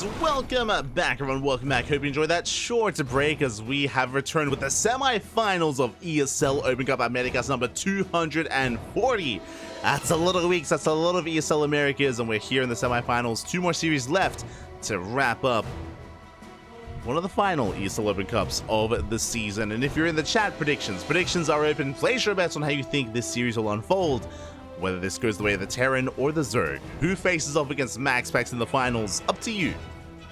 And welcome back, everyone. Welcome back. Hope you enjoyed that short break as we have returned with the semi-finals of ESL Open Cup Americas number 240. That's a lot of weeks. That's a lot of ESL Americas, and we're here in the semi-finals. 2 more series left to wrap up one of the final ESL Open Cups of the season. And if you're in the chat, predictions are open. Place your bets on how you think this series will unfold, whether this goes the way of the Terran or the Zerg. Who faces off against MaxPax in the finals? Up to you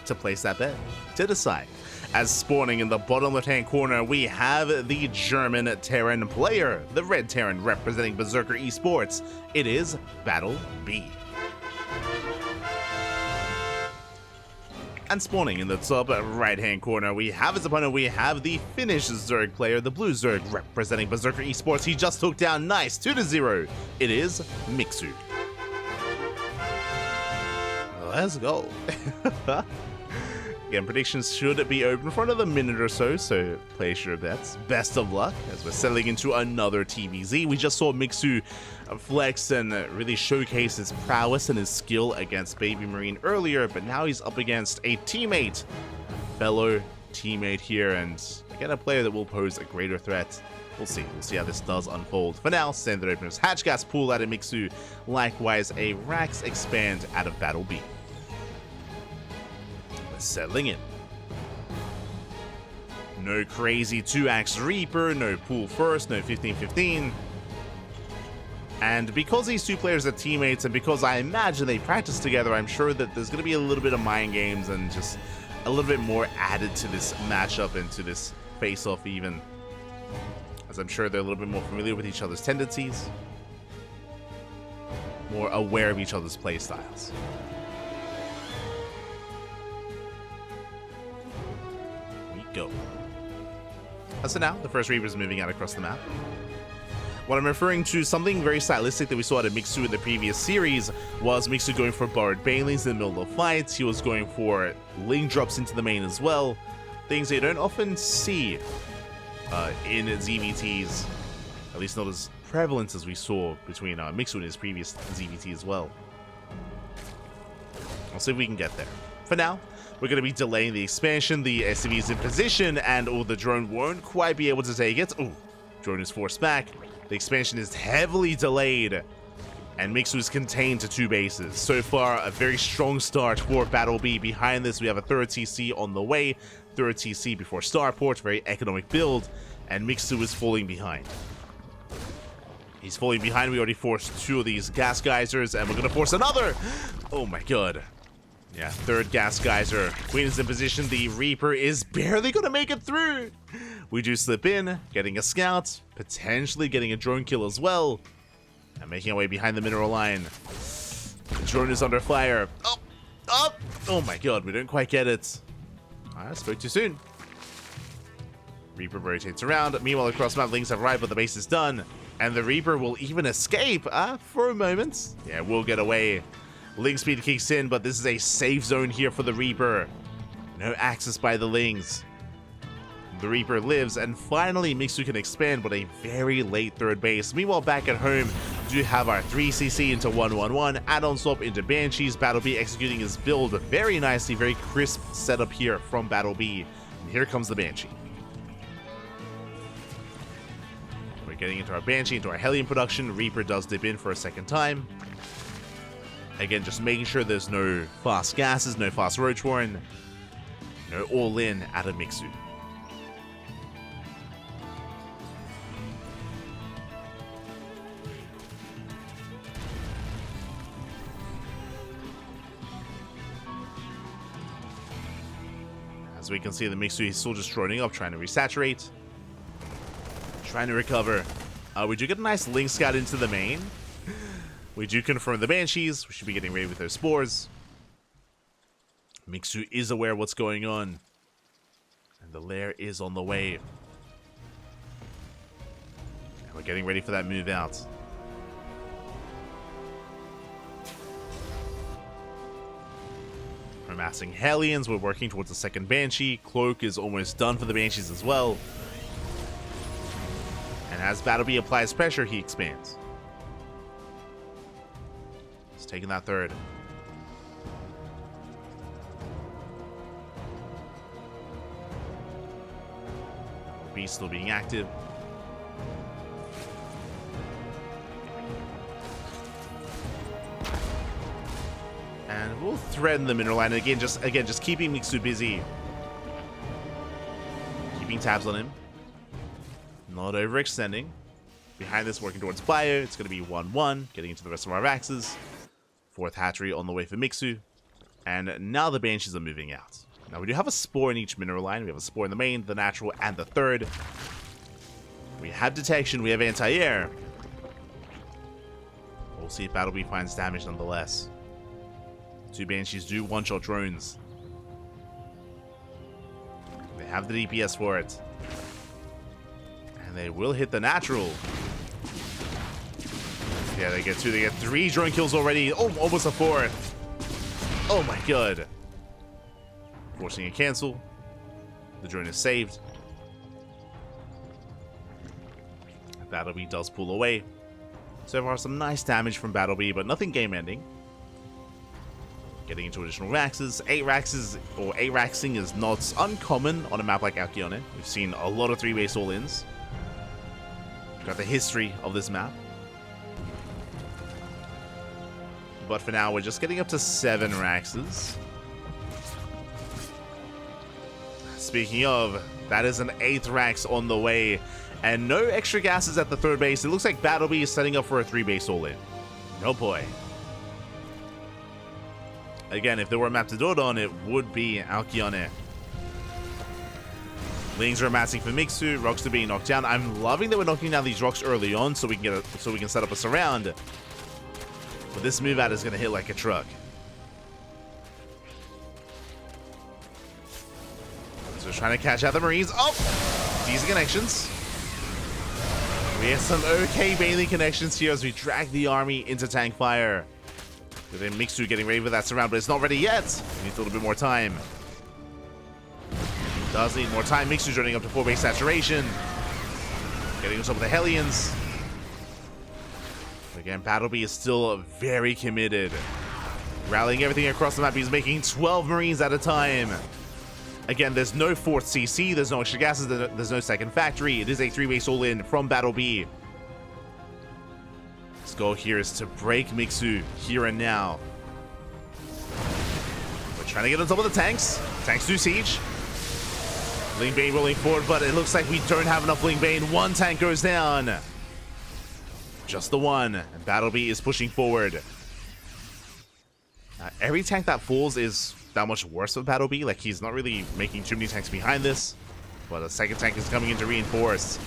to place that bet, to decide. As spawning in the bottom left-hand corner, we have the German Terran player, the red Terran representing Berserker Esports. It is BattleB. And spawning in the top right-hand corner, we have his opponent. We have the Finnish Zerg player, the blue Zerg representing Berserker Esports. He just took down nice 2-0. It is Mixu. Let's go. Again, predictions should be open for another minute or so, so place your bets. Best of luck as we're settling into another TvZ. We just saw Mixu flex and really showcase his prowess and his skill against Baby Marine earlier, but now he's up against a teammate, a fellow teammate here, and again, a player that will pose a greater threat. We'll see how this does unfold. For now, standard openers, Hatch Gas Pool out of Mixu, likewise a Rax Expand out of BattleB. Settling in. No crazy 2-axe Reaper, no pool first, no 15-15. And because these two players are teammates, and because I imagine they practice together, I'm sure that there's going to be a little bit of mind games and just a little bit more added to this matchup and to this face-off even. As I'm sure they're a little bit more familiar with each other's tendencies, more aware of each other's play styles. Go. So now, the first Reaper is moving out across the map. What I'm referring to, something very stylistic that we saw at Mixu in the previous series, was Mixu going for borrowed banelings in the middle of fights. He was going for link drops into the main as well. Things that you don't often see in ZVTs, at least not as prevalent as we saw between Mixu and his previous ZVT as well. I'll see if we can get there. For now, we're going to be delaying the expansion. The SCV is in position, and the drone won't quite be able to take it. Drone is forced back. The expansion is heavily delayed, and Mixu is contained to 2 bases. So far, a very strong start for BattleB. Behind this, we have a 3rd TC on the way. 3rd TC before Starport, very economic build, and Mixu is falling behind. He's falling behind. We already forced 2 of these gas geysers, and we're going to force another. Oh my god. Yeah, 3rd gas geyser. Queen is in position. The Reaper is barely going to make it through. We do slip in, getting a scout, potentially getting a drone kill as well, and making our way behind the mineral line. The drone is under fire. Oh my god, we don't quite get it. I spoke too soon. Reaper rotates around. Meanwhile, across map, links have arrived, but the base is done. And the Reaper will even escape for a moment. Yeah, we'll get away. Link speed kicks in, but this is a safe zone here for the Reaper. No access by the Lings. The Reaper lives, and finally Mixu can expand, but a very late 3rd base. Meanwhile, back at home, we do have our 3CC into 1-1-1, add-on swap into Banshees. BattleB executing his build very nicely, very crisp setup here from BattleB. And here comes the Banshee. We're getting into our Banshee, into our Hellion production. Reaper does dip in for a 2nd time. Again, just making sure there's no fast gases, no fast roach warren, no all-in out of Mixu. As we can see, the Mixu is still just droning up, trying to resaturate, trying to recover. We do get a nice link scout into the main. We do confirm the Banshees. We should be getting ready with those spores. Mixu is aware of what's going on, and the lair is on the way. And we're getting ready for that move out. We're amassing Hellions. We're working towards the 2nd Banshee. Cloak is almost done for the Banshees as well. And as BattleB applies pressure, he expands. Taking that 3rd. B still being active. And we'll threaten the mineral line again. Just keeping Mixu busy, keeping tabs on him, not overextending. Behind this, working towards bio. It's going to be 1-1, getting into the rest of our axes. Fourth hatchery on the way for Mixu. And now the Banshees are moving out. Now we do have a spore in each mineral line. We have a spore in the main, the natural, and the third. We have detection. We have anti-air. We'll see if BattleB finds damage nonetheless. Two Banshees do one-shot drones. They have the DPS for it. And they will hit the natural. Yeah, they get two. They get 3 drone kills already. Oh, almost a 4th. Oh my god. Forcing a cancel. The drone is saved. BattleB does pull away. So far, some nice damage from BattleB, but nothing game-ending. Getting into additional Raxes. 8 Raxes, or 8 Raxing is not uncommon on a map like Alkione. We've seen a lot of 3-base all-ins. Got the history of this map. But for now, we're just getting up to 7 Raxes. Speaking of, that is an 8th Rax on the way. And no extra gases at the 3rd base. It looks like BattleB is setting up for a 3-base all-in. No boy. Again, if there were a map to do it on, it would be Alkione. Lings are amassing for Mixu. Rocks are being knocked down. I'm loving that we're knocking down these rocks early on so we can set up a surround. But this move out is going to hit like a truck. So trying to catch out the Marines. Oh! Decent connections. We have some okay Bailey connections here as we drag the army into tank fire. But then Mixu getting ready for that surround, but it's not ready yet. We need a little bit more time. Does need more time. Mixu's running up to 4-base saturation. Getting on top of the Hellions. Again, BattleB is still very committed. Rallying everything across the map. He's making 12 Marines at a time. Again, there's no 4th CC, there's no extra gases, there's no second factory. It is a 3-base all-in from BattleB. His goal here is to break Mixu here and now. We're trying to get on top of the tanks. Tanks do siege. Ling Bane rolling forward, but it looks like we don't have enough Ling Bane. 1 tank goes down. Just the 1, and BattleB is pushing forward. Every tank that falls is that much worse for BattleB. Like, he's not really making too many tanks behind this, but a second tank is coming in to reinforce.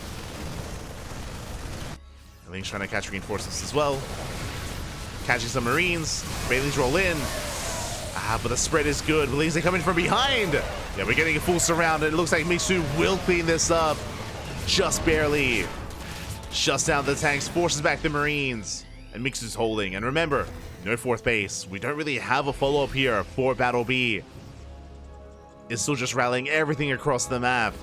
Ling's trying to catch reinforcements as well. Catching some Marines. Bailey's roll in. But the spread is good. Ling's coming from behind. Yeah, we're getting a full surround, and it looks like Mixu will clean this up. Just barely. Shuts down the tanks, forces back the Marines, and Mixu's holding. And remember, no 4th base. We don't really have a follow-up here for BattleB. It's still just rallying everything across the map.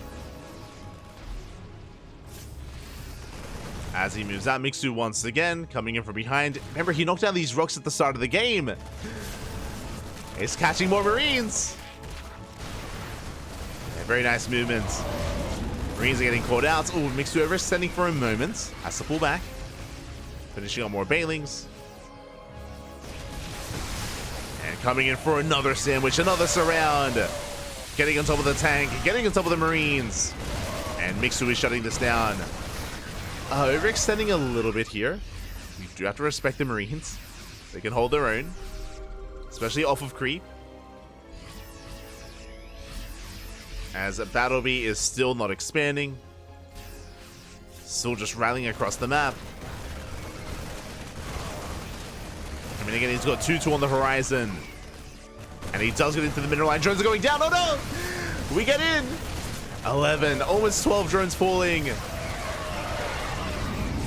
As he moves out, Mixu once again coming in from behind. Remember, he knocked down these rocks at the start of the game. He's catching more Marines. Yeah, very nice movements. Marines are getting caught out. Oh, Mixu overextending for a moment. Has to pull back. Finishing on more Bailings. And coming in for another sandwich, another surround. Getting on top of the tank, getting on top of the Marines. And Mixu is shutting this down. Overextending a little bit here. We do have to respect the Marines. They can hold their own. Especially off of creep. As BattleB is still not expanding. Still just rallying across the map. I mean, again, he's got 2-2 on the horizon. And he does get into the middle line. Drones are going down. Oh no! We get in! 11, almost 12 drones falling.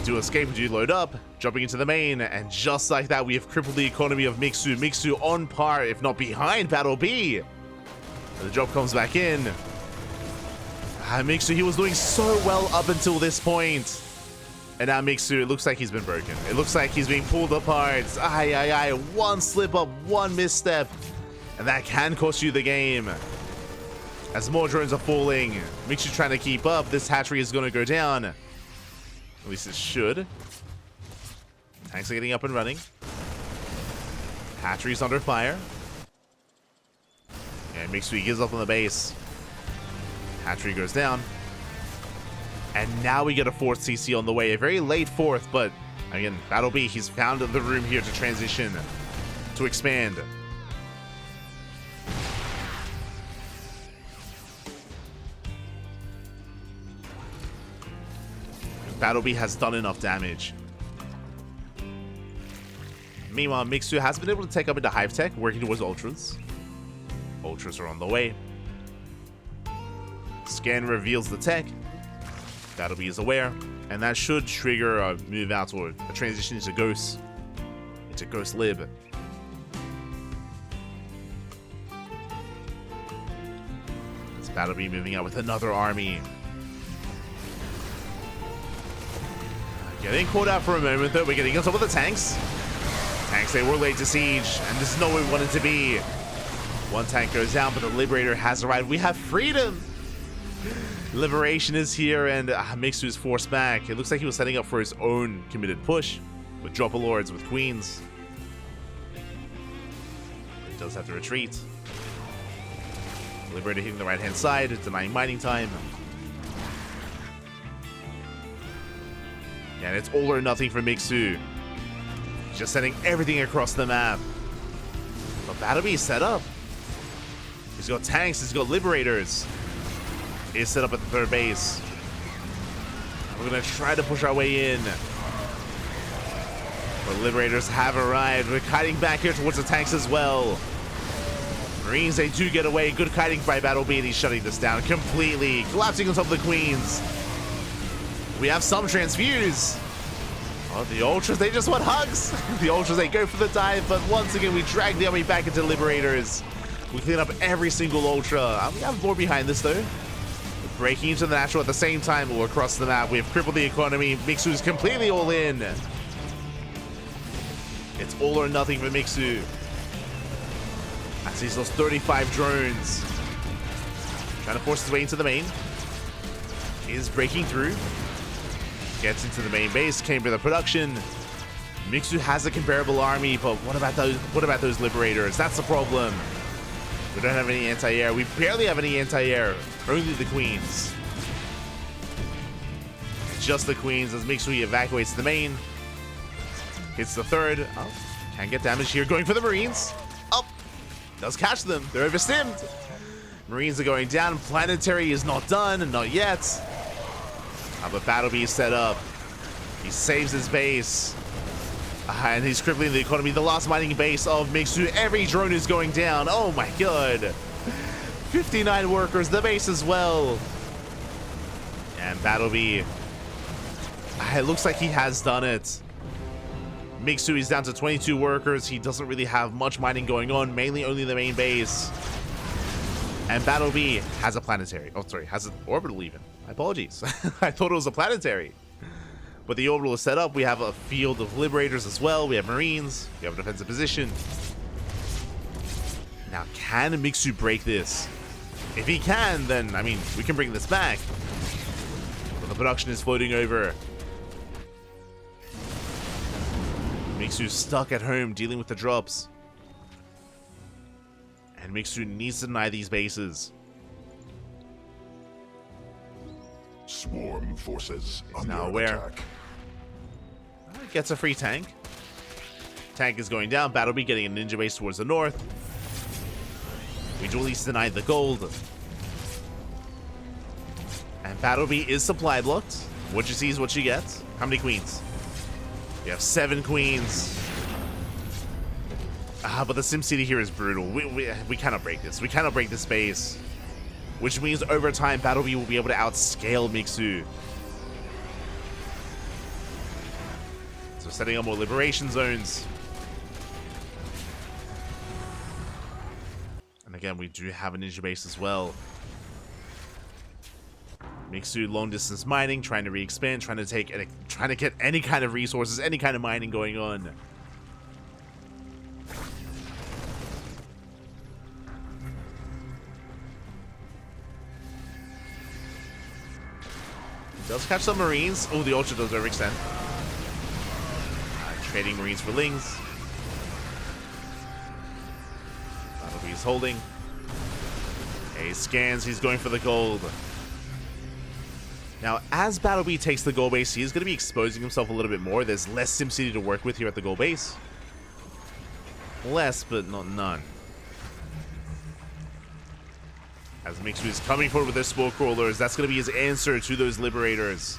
Do escape, do load up, jumping into the main, and just like that, we have crippled the economy of Mixu. Mixu on par, if not behind BattleB. The drop comes back in. Mixu, he was doing so well up until this point. And now Mixu, it looks like he's been broken. It looks like he's being pulled apart. One slip up, one misstep, and that can cost you the game. As more drones are falling, Mixu trying to keep up. This hatchery is going to go down. At least it should. Tanks are getting up and running. Hatchery's under fire. And Mixu gives up on the base. Hatchery goes down. And now we get a fourth CC on the way. A very late fourth, but again, BattleB, he's found the room here to transition, to expand. BattleB has done enough damage. Meanwhile, Mixu has been able to take up into Hive Tech, working towards Ultras. Ultras are on the way. Scan reveals the tech. BattleB is aware, and that should trigger a move out or a transition into Ghost. Into Ghost Lib. It's BattleB moving out with another army. Getting caught out for a moment though. We're getting on top of the tanks. Tanks, they were late to siege, and this is not where we wanted to be. One tank goes down, but the Liberator has arrived. We have freedom! Liberation is here, and Mixu is forced back. It looks like he was setting up for his own committed push with Dropper Lords, with Queens. He does have to retreat. Liberator hitting the right-hand side, denying mining time. And it's all or nothing for Mixu. Just sending everything across the map. But BattleB is set up. He's got tanks, he's got Liberators. He's set up at the third base. We're gonna try to push our way in. The Liberators have arrived. We're kiting back here towards the tanks as well. Marines, they do get away. Good kiting by BattleB, and he's shutting this down completely. Collapsing on top of the Queens. We have some transfuse. Oh, the Ultras, they just want hugs. The Ultras, they go for the dive, but once again, we drag the army back into Liberators. We clean up every single Ultra. We have more behind this, though. We're breaking into the natural at the same time. We're across the map. We have crippled the economy. Mixu's completely all in. It's all or nothing for Mixu. As he's lost 35 drones. Trying to force his way into the main. He is breaking through. Gets into the main base, came for the production. Mixu has a comparable army, but what about those Liberators? That's the problem. We don't have any anti-air. We barely have any anti-air. Only the Queens. Just the Queens as Mixu evacuates the main. Hits the third. Oh, can get damage here. Going for the Marines. Oh, does catch them. They're overstimmed. Marines are going down. Planetary is not done, not yet. But BattleB is set up. He saves his base. And he's crippling the economy. The last mining base of Mixu. Every drone is going down. Oh my god. 59 workers. The base as well. And BattleB. It looks like he has done it. Mixu is down to 22 workers. He doesn't really have much mining going on. Mainly only the main base. And BattleB has a planetary. Oh, sorry. Has an orbital even. My apologies. I thought it was a planetary. But the orbital is set up. We have a field of Liberators as well. We have Marines. We have a defensive position. Now, can Mixu break this? If he can, then, I mean, we can bring this back. But the production is floating over. Mixu's stuck at home dealing with the drops. And Mixu needs to deny these bases. Swarm forces now under aware. attack. Gets a free tank. Tank is going down. BattleB getting a ninja base towards the north. We dually denied the gold. And BattleB is supply blocked. What you see is what you get. How many queens? We have 7 queens. But the SimCity here is brutal. We cannot break this. We cannot break this base. Which means over time, BattleB will be able to outscale Mixu. So setting up more liberation zones. And again, we do have a ninja base as well. Mixu long distance mining, trying to re-expand, trying to get any kind of resources, any kind of mining going on. Does catch some Marines. Oh, the Ultra does overextend. Trading Marines for Lings. BattleB's holding. He scans. He's going for the gold. Now, as BattleB takes the gold base, he's going to be exposing himself a little bit more. There's less SimCity to work with here at the gold base. Less, but not none. As Mixu is coming forward with their Spore Crawlers, that's going to be his answer to those Liberators.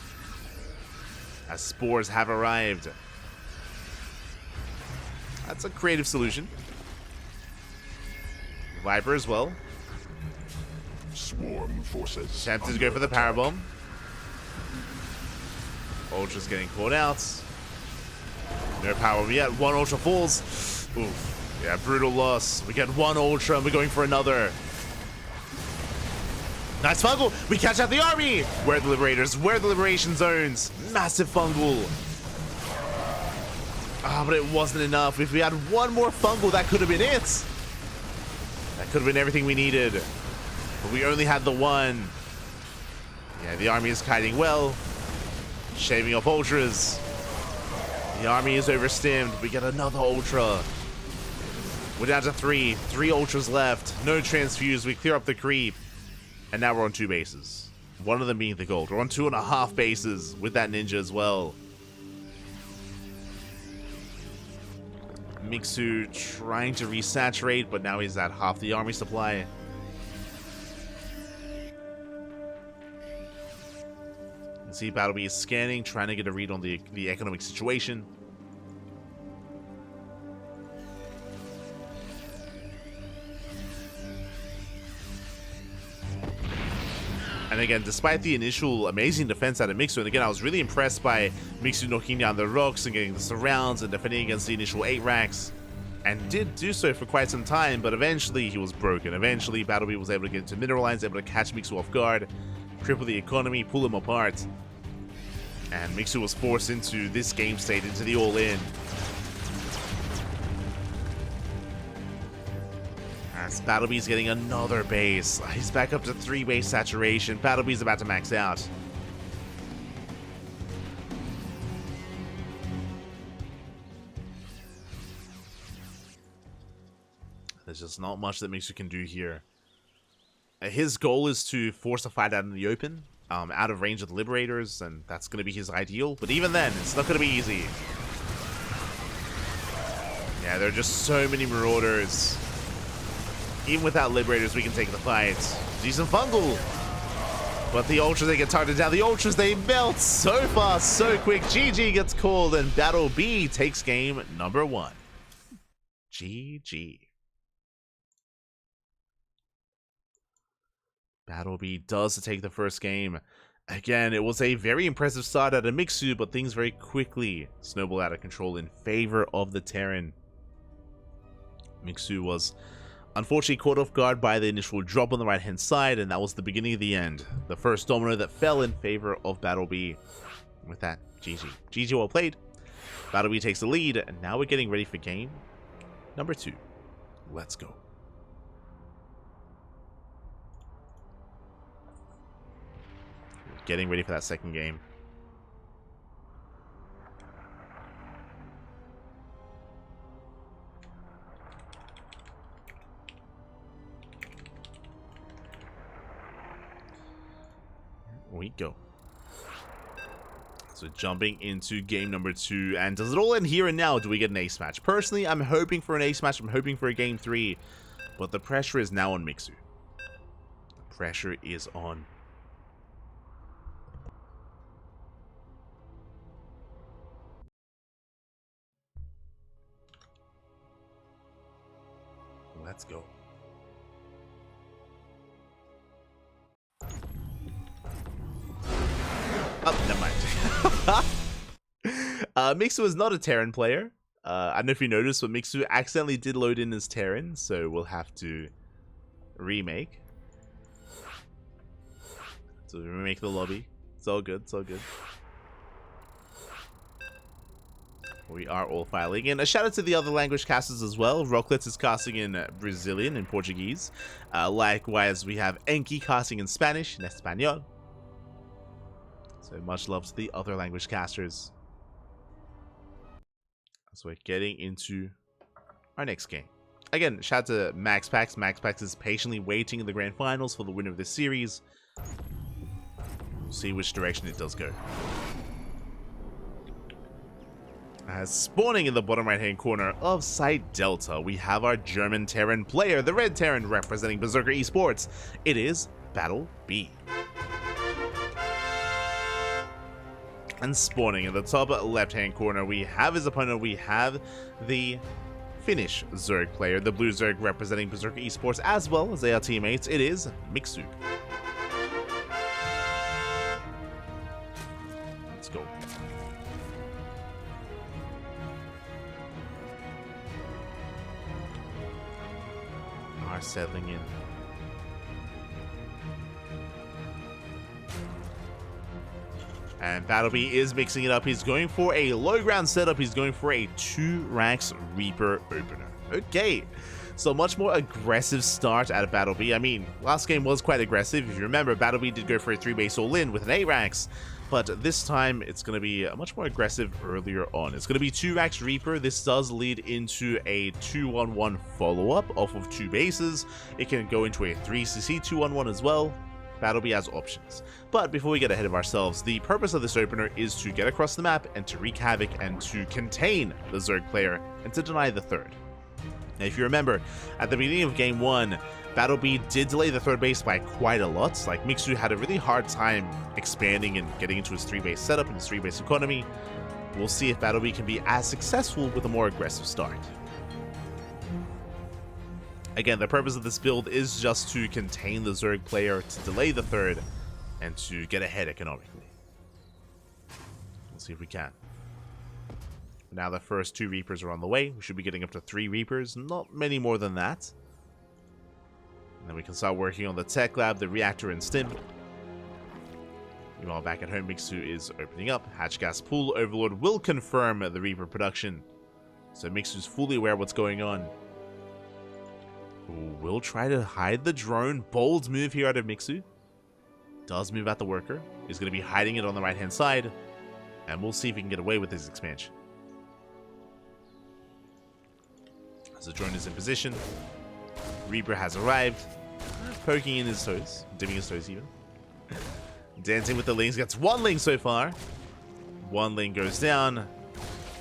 As Spores have arrived. That's a creative solution. Viper as well. Swarm forces. Tempted to go for the power bomb. Ultra's getting caught out. No power bomb yet. One Ultra falls. Oof. Yeah, brutal loss. We get one Ultra and we're going for another. Nice fungal. We catch out the army. Where are the Liberators? Where are the Liberation Zones? Massive fungal. Ah, but it wasn't enough. If we had one more fungal, that could have been it. That could have been everything we needed. But we only had the one. Yeah, the army is kiting well. Shaving off Ultras. The army is overstimmed. We get another Ultra. We're down to 3. 3 Ultras left. No transfuse. We clear up the creep. And now we're on 2 bases. One of them being the gold. We're on 2.5 bases with that ninja as well. Mixu trying to resaturate, but now he's at half the army supply. You can see BattleB is scanning, trying to get a read on the economic situation. And again, despite the initial amazing defense out of Mixu, and again, I was really impressed by Mixu knocking down the rocks and getting the surrounds and defending against the initial 8 racks. And did do so for quite some time, but eventually he was broken. Eventually, BattleB was able to get into mineral lines, able to catch Mixu off guard, cripple the economy, pull him apart. And Mixu was forced into this game state, into the all-in. As BattleB's getting another base. He's back up to 3 base saturation. BattleB's about to max out. There's just not much that Mixu can do here. His goal is to force a fight out in the open, out of range of the Liberators, and that's going to be his ideal. But even then, it's not going to be easy. Yeah, there are just so many Marauders. Even without Liberators, we can take the fight. Decent fungal. But the Ultras, they get targeted down. The Ultras, they melt so fast, so quick. GG gets called, and BattleB takes game number 1. GG. BattleB does take the first game. Again, it was a very impressive start out of Mixu, but things very quickly snowballed out of control in favor of the Terran. Mixu was unfortunately caught off guard by the initial drop on the right hand side, and that was the beginning of the end. The first domino that fell in favor of BattleB. With that, GG. GG well played. BattleB takes the lead, and now we're getting ready for game number 2. Let's go. Getting ready for that second game. We go. So jumping into game number 2, and does it all end here and now? Do we get an ace match? Personally, I'm hoping for an ace match. I'm hoping for a game 3, but the pressure is now on Mixu. The pressure is on. Let's go. Oh, never mind. Mixu is not a Terran player. I don't know if you noticed, but Mixu accidentally did load in as Terran, so we'll have to remake. So we remake the lobby. It's all good, it's all good. We are all filing. And a shout out to the other language casters as well. Rocklets is casting in Brazilian and Portuguese. Likewise, we have Enki casting in Spanish, in Espanol. So much love to the other language casters. So we're getting into our next game. Again, shout out to MaxPax. MaxPax is patiently waiting in the grand finals for the winner of this series. We'll see which direction it does go. As spawning in the bottom right hand corner of Site Delta, we have our German Terran player, the Red Terran representing Berserker Esports. It is BattleB. And spawning in the top left hand corner, we have his opponent. We have the Finnish Zerg player, the Blue Zerg representing Berserker Esports, as well as their teammates. It is Mixu. Let's go. Are settling in. And BattleB is mixing it up. He's going for a low ground setup. He's going for a 2 Rax Reaper opener. Okay, so much more aggressive start out of BattleB. I mean, last game was quite aggressive. If you remember, BattleB did go for a 3-base all-in with an 8 Rax. But this time, it's going to be much more aggressive earlier on. It's going to be 2 Rax Reaper. This does lead into a 2-1-1 follow-up off of 2 bases. It can go into a 3cc 2-1-1 as well. BattleB has options. But before we get ahead of ourselves, the purpose of this opener is to get across the map and to wreak havoc and to contain the Zerg player and to deny the third. Now, if you remember, at the beginning of Game 1, BattleB did delay the third base by quite a lot. Like, Mixu had a really hard time expanding and getting into his 3-base setup and his 3-base economy. We'll see if BattleB can be as successful with a more aggressive start. Again, the purpose of this build is just to contain the Zerg player, to delay the third, and to get ahead economically. We'll see if we can. Now the first 2 Reapers are on the way. We should be getting up to 3 Reapers, not many more than that. And then we can start working on the tech lab, the reactor, and stim. Meanwhile, back at home, Mixu is opening up. Hatch Gas Pool Overlord will confirm the Reaper production. So Mixu's fully aware of what's going on. Will try to hide the drone. Bold move here out of Mixu. Does move out the worker. Is going to be hiding it on the right hand side. And we'll see if he can get away with his expansion. As the drone is in position, Reaper has arrived. Poking in his toes. Dipping his toes even. Dancing with the lings. Gets 1 ling so far. 1 ling goes down.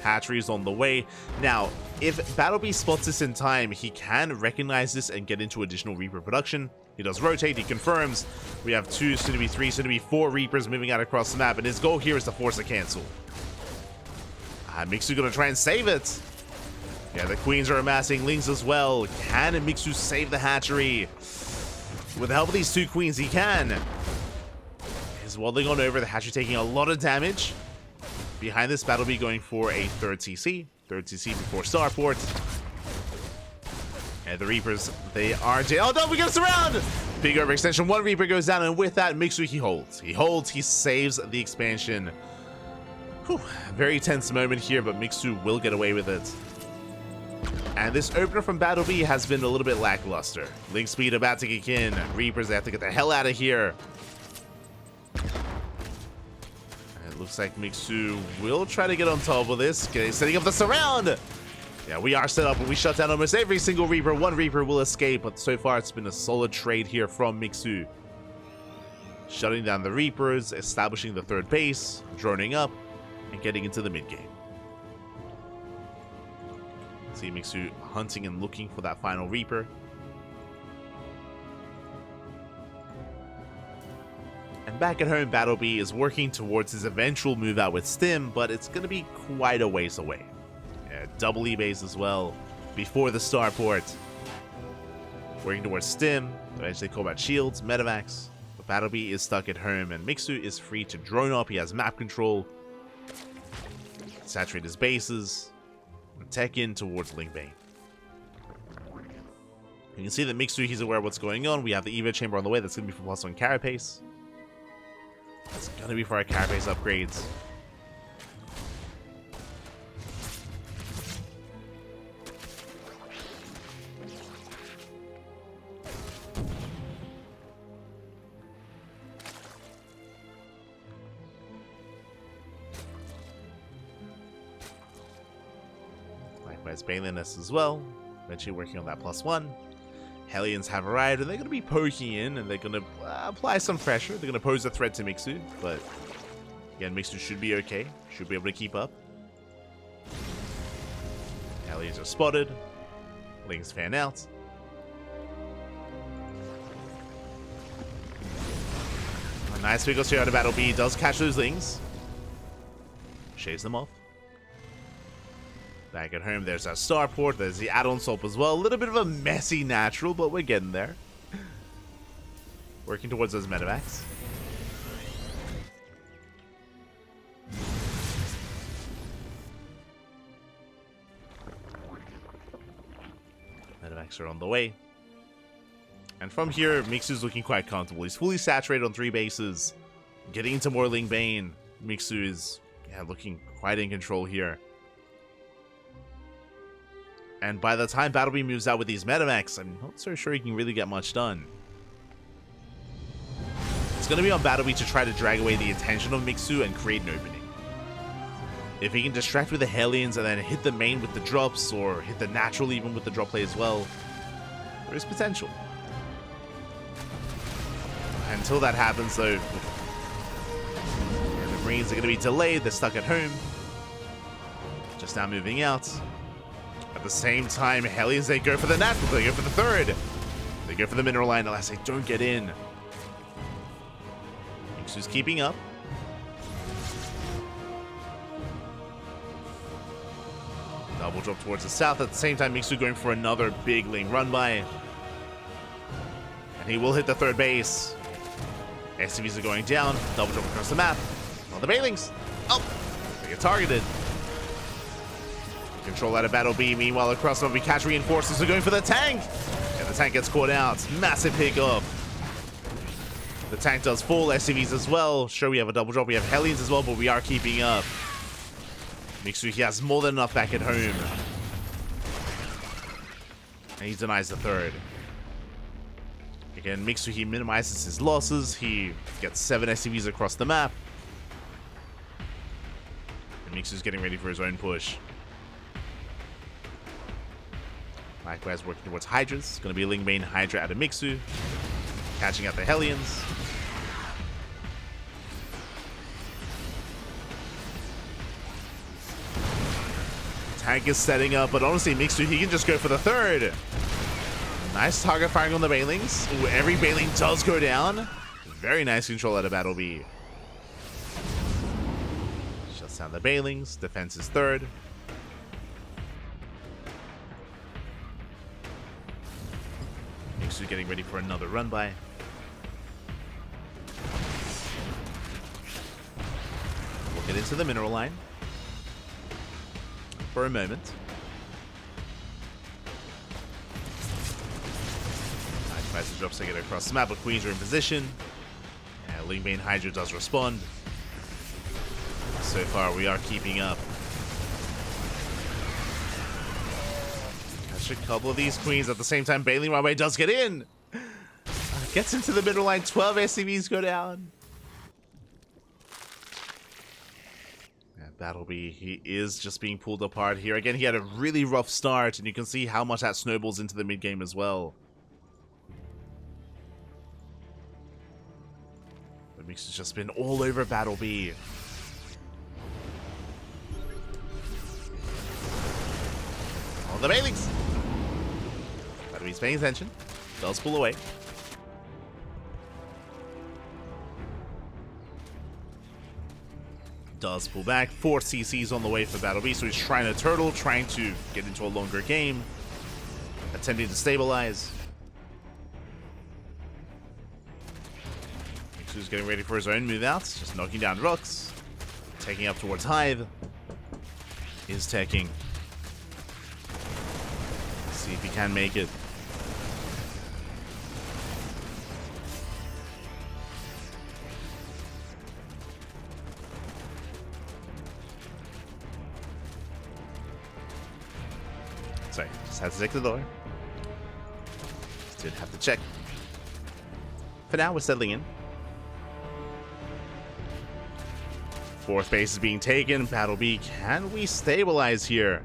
Hatchery is on the way. Now, if BattleB spots this in time, he can recognize this and get into additional Reaper production. He does rotate, he confirms. We have 2, soon to be 3, soon to be 4 Reapers moving out across the map, and his goal here is to force a cancel. Mixu gonna try and save it. Yeah, the Queens are amassing lings as well. Can Mixu save the hatchery? With the help of these 2 Queens, he can. He's waddling on over, the hatchery taking a lot of damage. Behind this, BattleB going for a 3rd CC. 3rd CC before Starport. And the Reapers, they are... Oh no, we got us around! Big overextension. 1 Reaper goes down, and with that, Mixu, he holds. He holds, he saves the expansion. Whew, very tense moment here, but Mixu will get away with it. And this opener from BattleB has been a little bit lackluster. Link speed about to kick in. Reapers, they have to get the hell out of here. Looks like Mixu will try to get on top of this. Setting up the surround. Yeah, we are set up, and we shut down almost every single Reaper. 1 Reaper will escape, but so far it's been a solid trade here from Mixu. Shutting down the Reapers, establishing the 3rd base, droning up, and getting into the mid-game. See Mixu hunting and looking for that final Reaper. And back at home, BattleB is working towards his eventual move out with Stim, but it's going to be quite a ways away. Yeah, double E-base as well, before the starport. Working towards Stim, eventually combat shields, Metavacs. But BattleB is stuck at home, and Mixu is free to drone up. He has map control. Saturate his bases. And tech in towards Lingbane. You can see that Mixu, he's aware of what's going on. We have the Evo chamber on the way. That's going to be for +1 Carapace. That's gonna be for our Carapace upgrades. There's Baliness as well. Eventually working on that +1. Hellions have arrived, and they're going to be poking in, and they're going to apply some pressure. They're going to pose a threat to Mixu, but again, Mixu should be okay. Should be able to keep up. Hellions are spotted. Lings fan out. A nice wiggle shot out of BattleB. Does catch those Lings. Shaves them off. Back at home, there's our starport. There's the add-on swap as well. A little bit of a messy natural, but we're getting there. Working towards those medevacs. Medevacs are on the way. And from here, Mixu's looking quite comfortable. He's fully saturated on 3 bases. Getting into more Ling Bane. Mixu is looking quite in control here. And by the time BattleB moves out with these medevacs, I'm not so sure he can really get much done. It's going to be on BattleB to try to drag away the attention of Mixu and create an opening. If he can distract with the Hellions and then hit the main with the drops, or hit the natural even with the drop play as well, there is potential. Until that happens, though, the Marines are going to be delayed. They're stuck at home. Just now moving out. At the same time, Hellions, they go for the natural. They go for the third. They go for the mineral line unless they don't get in. Mixu's keeping up. Double drop towards the south. At the same time, Mixu going for another big Ling run by. And he will hit the third base. SCVs are going down. Double drop across the map. On the Bailings. Oh, they get targeted. Control out of BattleB. Meanwhile, across the map, we catch reinforcements. We're going for the tank. And the tank gets caught out. Massive pickup. The tank does fall. SCVs as well. Sure, we have a double drop. We have Hellions as well, but we are keeping up. Mixu, he has more than enough back at home. And he denies the third. Again, Mixu, he minimizes his losses. He gets 7 SCVs across the map. And Mixu's getting ready for his own push. Likewise, working towards Hydras. It's going to be a Ling Bane Hydra out of Mixu. Catching out the Hellions. Tank is setting up, but honestly, Mixu, he can just go for the third. Nice target firing on the Banelings. Ooh, every Baneling does go down. Very nice control out of BattleB. Shuts down the Banelings. Defense is third. Mixu getting ready for another run by. We'll get into the mineral line for a moment. Nice drops to get across the map, but Queens are in position. Ling Bane Hydra does respond. So far, we are keeping up. Catch a couple of these Queens at the same time. Bailey Runway does get in. Gets into the middle line. 12 SCVs go down. BattleB, he is just being pulled apart here. Again, he had a really rough start, and you can see how much that snowballs into the mid game as well. But Mixu's just been all over BattleB. On the Bailings. BattleB's paying attention. Does pull away. Does pull back. 4 CCs on the way for BattleB, so he's trying to turtle, trying to get into a longer game, attempting to stabilize. Mixu's getting ready for his own move outs, just knocking down rocks, taking up towards Hive. Is teching. See if he can make it. Sorry, just had to check the door. Did have to check. For now, we're settling in. 4th base is being taken. BattleB, can we stabilize here?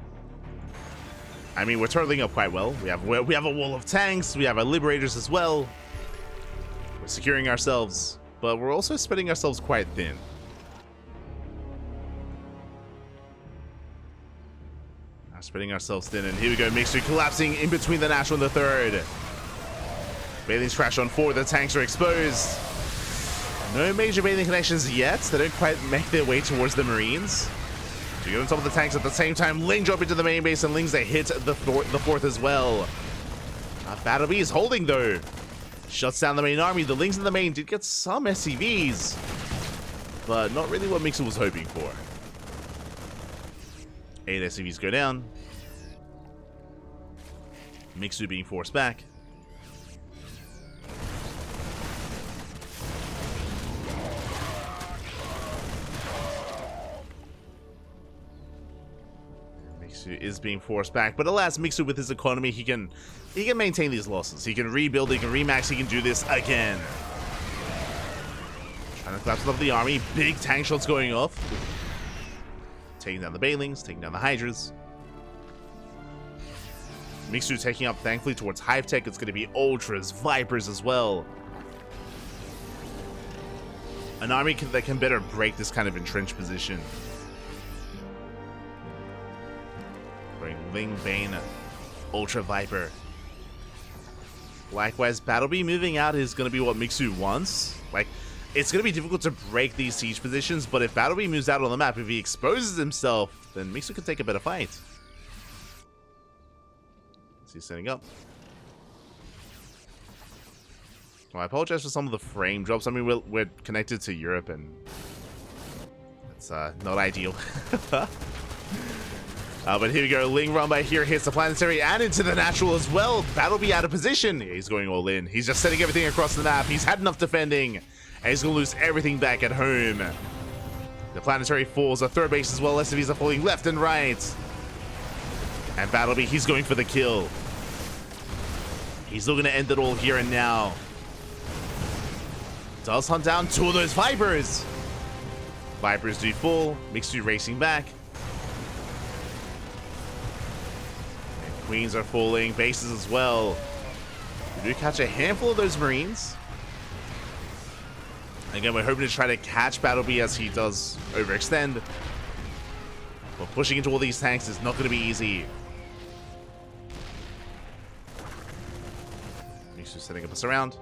I mean, we're turtling up quite well. We have a wall of tanks. We have our liberators as well. We're securing ourselves, but we're also spreading ourselves quite thin. Now spreading ourselves thin, and here we go. Mixu collapsing in between the natural and the third. Bailey's crash on 4. The tanks are exposed. No major Bailey connections yet. They don't quite make their way towards the Marines. So you get on top of the tanks at the same time. Ling drop into the main base, and Ling's they hit the fourth as well. BattleB is holding though. Shuts down the main army. The Lings in the main did get some SCVs, but not really what Mixu was hoping for. 8 SCVs go down. Mixu being forced back. Mixu is being forced back, but alas, Mixu with his economy, he can maintain these losses. He can rebuild, he can remax, he can do this again. Trying to collapse up the army. Big tank shots going off. Taking down the Bailings, taking down the Hydras. Mixu taking up, thankfully, towards Hive Tech. It's going to be Ultras, Vipers as well. An army that can better break this kind of entrenched position. Going Ling, Bane, Ultra, Viper. Likewise, BattleB moving out is going to be what Mixu wants. Like, it's going to be difficult to break these siege positions, but if BattleB moves out on the map, if he exposes himself, then Mixu can take a better fight. He's setting up. Well, I apologize for some of the frame drops. I mean, we're connected to Europe, and it's not ideal. But here we go. Ling run by here hits the planetary and into the natural as well. BattleB out of position. Yeah, he's going all in. He's just setting everything across the map. He's had enough defending, and he's going to lose everything back at home. The planetary falls. A third base as well. SCVs are falling left and right. And BattleB, he's going for the kill. He's looking to end it all here and now. Does hunt down 2 of those Vipers. Vipers do fall. Mixu racing back. And Queens are falling. Bases as well. We do catch a handful of those Marines. Again, we're hoping to try to catch BattleB as he does overextend. But pushing into all these tanks is not going to be easy. Mixu setting up us around.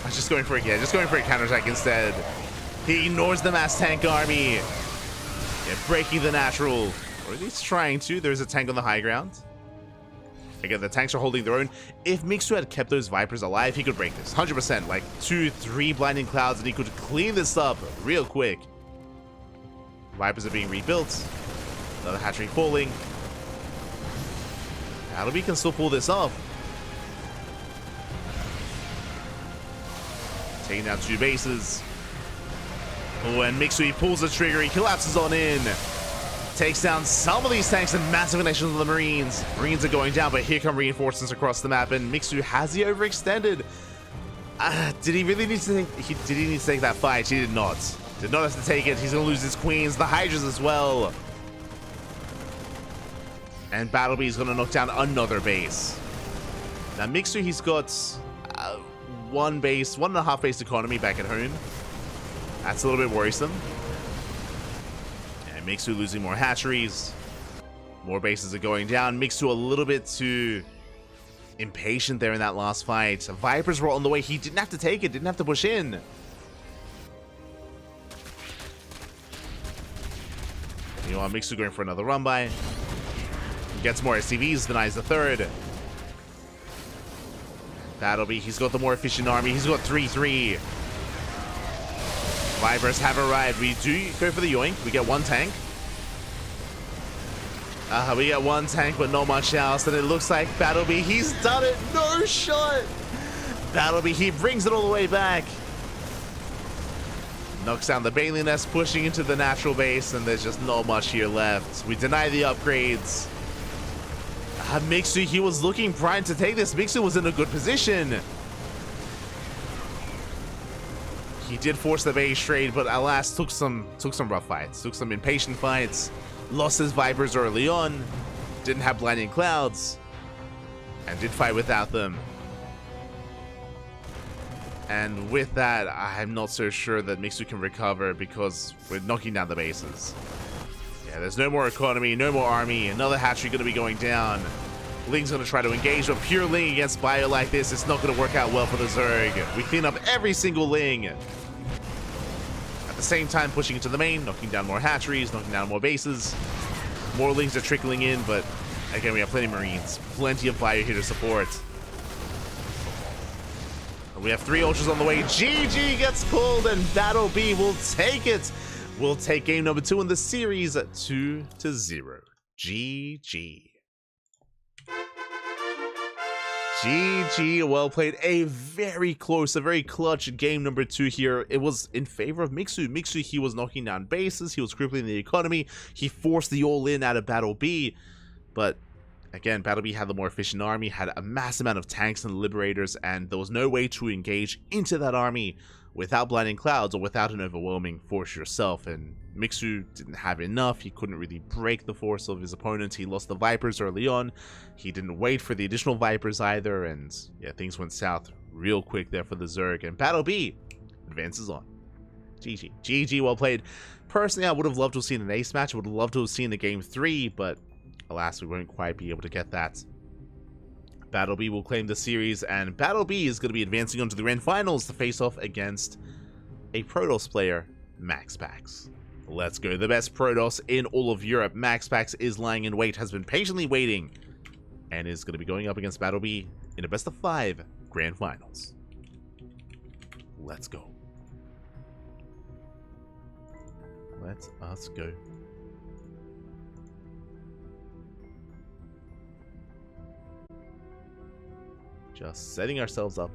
I was just going for a counterattack instead. He ignores the mass tank army. Yeah, breaking the natural. Or at least trying to. There's a tank on the high ground. Again, the tanks are holding their own. If Mixu had kept those Vipers alive, he could break this. 100%. Like 2-3 blinding clouds, and he could clean this up real quick. Vipers are being rebuilt. Another hatchery falling. BattleB can still pull this off. Taking down 2 bases. Oh, and Mixu, he pulls the trigger. He collapses on in. Takes down some of these tanks and massive connections with the Marines. Marines are going down, but here come reinforcements across the map. And Mixu, has he overextended? Did he really need to take? Did he need to take that fight? He did not. Did not have to take it. He's going to lose his Queens, the Hydras as well. And BattleB is going to knock down another base. Now Mixu, he's got 1.5 base economy back at home. That's a little bit worrisome. And Mixu losing more hatcheries. More bases are going down. Mixu a little bit too impatient there in that last fight. Vipers were on the way. He didn't have to take it. Didn't have to push in. You know what? Mixu going for another run by. Gets more SCVs, denies the third. BattleB, he's got the more efficient army. He's got 3-3. Vipers have arrived. We do go for the yoink. We get 1 tank. We get 1 tank, but not much else. And it looks like BattleB, he's done it. No shot. BattleB, he brings it all the way back. Knocks down the Bailey nest, pushing into the natural base, and there's just not much here left. We deny the upgrades. Mixu, he was looking primed to take this. Mixu was in a good position. He He did force the base trade, but alas, took some rough fights, took some impatient fights, lost his Vipers early on, didn't have Blinding Clouds, and did fight without them. And with that, I'm not so sure that Mixu can recover because we're knocking down the bases. Yeah, there's no more economy, no more army, another hatchery going to be going down. Ling's going to try to engage, but pure Ling against Bio like this, it's not going to work out well for the Zerg. We clean up every single Ling. At the same time, pushing into the main, knocking down more hatcheries, knocking down more bases. More Lings are trickling in, but again, we have plenty of Marines, plenty of Bio here to support. We have 3 Ultras on the way. GG gets pulled, and BattleB will take it. We'll take game number 2 in the series 2-0. GG. GG, well played. A very close, a very clutch game number 2 here. It was in favor of Mixu. Mixu, he was knocking down bases. He was crippling the economy. He forced the all-in out of BattleB. But again, BattleB had the more efficient army, had a mass amount of tanks and liberators, and there was no way to engage into that army without Blinding Clouds or without an overwhelming force yourself. And Mixu didn't have enough. He couldn't really break the force of his opponent. He lost the Vipers early on. He didn't wait for the additional Vipers either, and yeah, things went south real quick there for the Zerg, and BattleB advances on. GG. GG, well played. Personally, I would have loved to have seen an ace match. I would have loved to have seen a game 3, but alas, we won't quite be able to get that. BattleB will claim the series, and BattleB is going to be advancing on to the grand finals to face off against a Protoss player, MaxPax. Let's go. The best Protoss in all of Europe. MaxPax is lying in wait, has been patiently waiting, and is going to be going up against BattleB in a best of 5 grand finals. Let's go. Let us go. Just setting ourselves up